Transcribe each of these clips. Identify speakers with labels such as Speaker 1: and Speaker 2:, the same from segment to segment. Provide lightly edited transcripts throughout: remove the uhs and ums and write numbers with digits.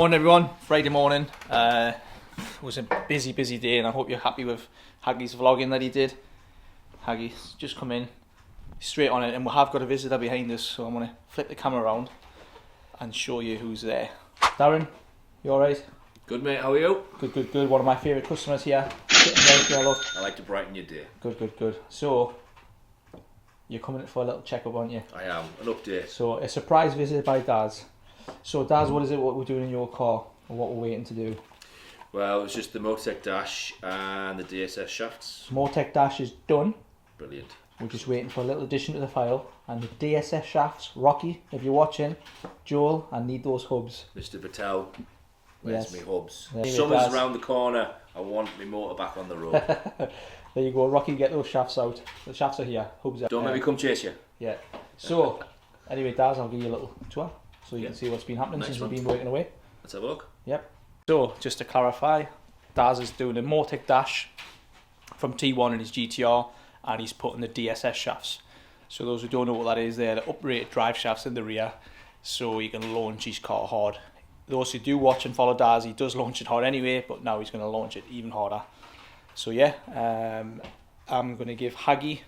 Speaker 1: Morning everyone, Friday morning. It was a busy day and I hope you're happy with Haggy's vlogging that he did. Haggy's just come in, straight on it, and we have got a visitor behind us, so I'm going to flip the camera around and show you who's there. Darren, you alright?
Speaker 2: Good mate, how are you?
Speaker 1: Good. One of my favourite customers here. I
Speaker 2: like to brighten your day.
Speaker 1: Good. So, you're coming in for a little check-up, aren't you?
Speaker 2: I am, an update.
Speaker 1: So, a surprise visit by Daz. So Daz, what is it what we're doing in your car, or what we're waiting to do?
Speaker 2: Well, it's just the Motec dash and the DSS shafts.
Speaker 1: Motec dash is done.
Speaker 2: Brilliant.
Speaker 1: We're just waiting for a little addition to the file. And the DSS shafts, Rocky, if you're watching, Joel, I need those hubs.
Speaker 2: Mr. Patel, where's me hubs?
Speaker 1: There
Speaker 2: Summer's around the corner, I want my motor back on the road.
Speaker 1: There you go, Rocky, get those shafts out. The shafts are here, hubs are
Speaker 2: Don't make me come chase you.
Speaker 1: Yeah. So, anyway Daz, I'll give you a little tour so you can see what's been happening since we've been working away.
Speaker 2: Let's have a look.
Speaker 1: Yep. So, just to clarify, Daz is doing a Motec dash from T1 in his GTR, and he's putting the DSS shafts. So those who don't know what that is, they're the uprated drive shafts in the rear, so he can launch his car hard. Those who do watch and follow Daz, he does launch it hard anyway, but now he's going to launch it even harder. So yeah, I'm going to give Haggy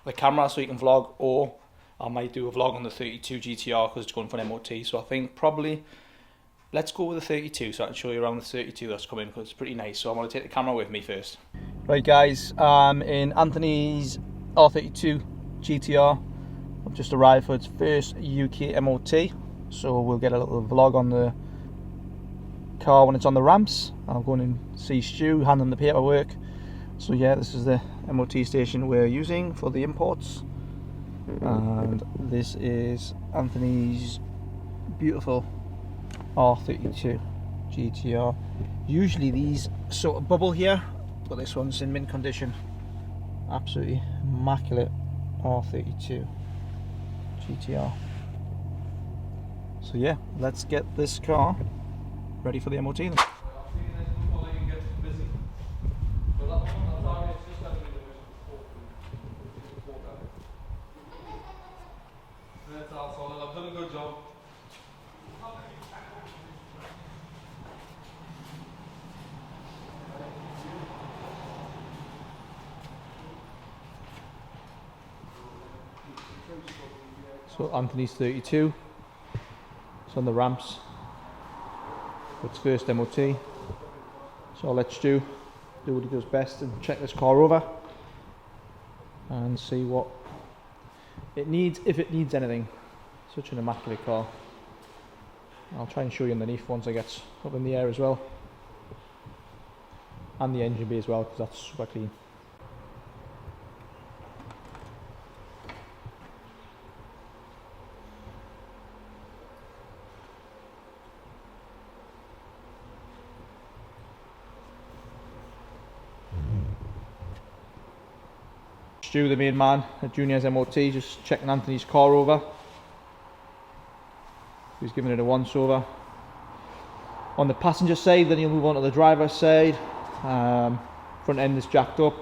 Speaker 1: the camera so he can vlog, or I might do a vlog on the 32 GTR because it's going for an MOT. So I think probably let's go with the 32 so I can show you around the 32 that's coming, because it's pretty nice. So I'm going to take the camera with me first. Right guys, I'm in Anthony's R32 GTR. I've just arrived for its first UK MOT, so we'll get a little vlog on the car when it's on the ramps. I'm going to see Stu, hand him the paperwork. So yeah, this is the MOT station we're using for the imports, and this is Anthony's beautiful R32 GTR. Usually these sort of bubble here, but this one's in mint condition. Absolutely immaculate R32 GTR. So yeah, let's get this car ready for the MOT then. I've done a good job. So Anthony's 32, it's on the ramps, it's first MOT, so I'll let Stu do what he does best and check this car over and see what it needs, if it needs anything. Such an immaculate car. I'll try and show you underneath once I get up in the air as well, and the engine bay as well, because that's super clean. Stu, the main man at Junior's MOT, just checking Anthony's car over. He's giving it a once over. On the passenger side, then he'll move on to the driver's side. Front end is jacked up,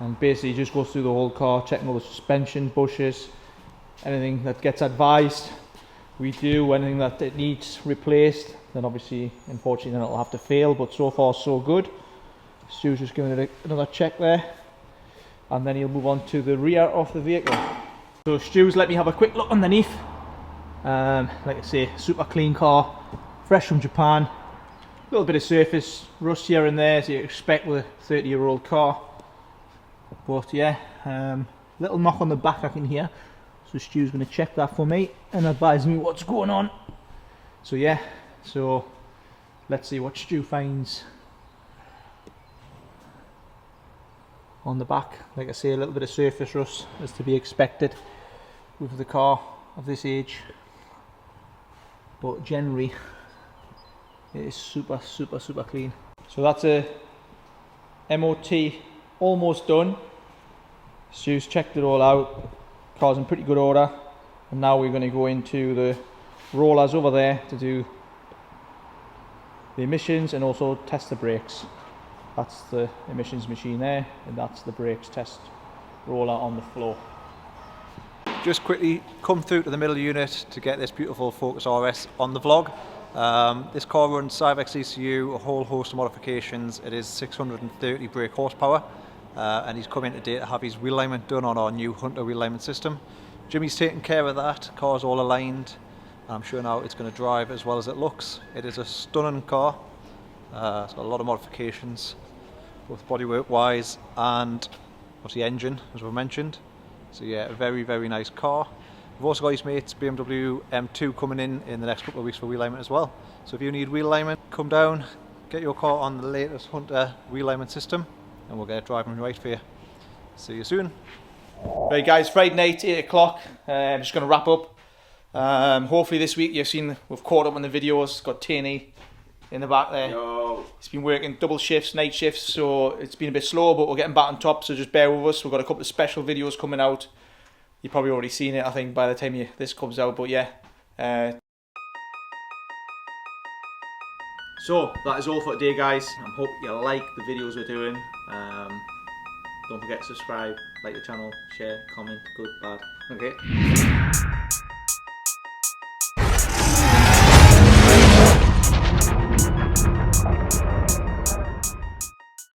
Speaker 1: and basically just goes through the whole car, checking all the suspension, bushes, anything that gets advised. We do anything that it needs replaced, then obviously, unfortunately, then it'll have to fail, but so far so good. Stu's just giving it another check there, and then he'll move on to the rear of the vehicle. So Stu's let me have a quick look underneath. Like I say, super clean car, fresh from Japan. A little bit of surface rust here and there, as you expect with a 30-year-old car. But yeah, little knock on the back I can hear. So Stu's going to check that for me and advise me what's going on. So yeah, so let's see what Stu finds on the back. Like I say, a little bit of surface rust is to be expected with the car of this age, but generally it is super clean. So that's a MOT almost done. Stu's checked it all out, car's in pretty good order, and now we're going to go into the rollers over there to do the emissions and also test the brakes. That's the emissions machine there, and that's the brakes test roller on the floor.
Speaker 3: just quickly come through to the middle unit to get this beautiful Focus RS on the vlog. This car runs Cyvex ECU, a whole host of modifications. It is 630 brake horsepower, and he's come in today to have his wheel alignment done on our new Hunter wheel alignment system. Jimmy's taking care of that. Car's all aligned. I'm sure now it's going to drive as well as it looks. It is a stunning car. It's got a lot of modifications, both bodywork wise and obviously engine, as we mentioned. So yeah, a very, very nice car. We've also got his mate's BMW M2 coming in the next couple of weeks for wheel alignment as well. So if you need wheel alignment, come down, get your car on the latest Hunter wheel alignment system, and we'll get it driving right for you. See you soon.
Speaker 1: Right guys, Friday night, 8 o'clock. I'm just going to wrap up. Hopefully this week you've seen we've caught up on the videos. Got Taney in the back there.
Speaker 2: Yo.
Speaker 1: He's been working double shifts, night shifts, so it's been a bit slow, but we're getting back on top, so just bear with us. We've got a couple of special videos coming out. You've probably already seen it, I think, by the time this comes out, but yeah. So that is all for today guys. I hope you like the videos we're doing. Don't forget to subscribe, like the channel, share, comment, good, bad. Okay.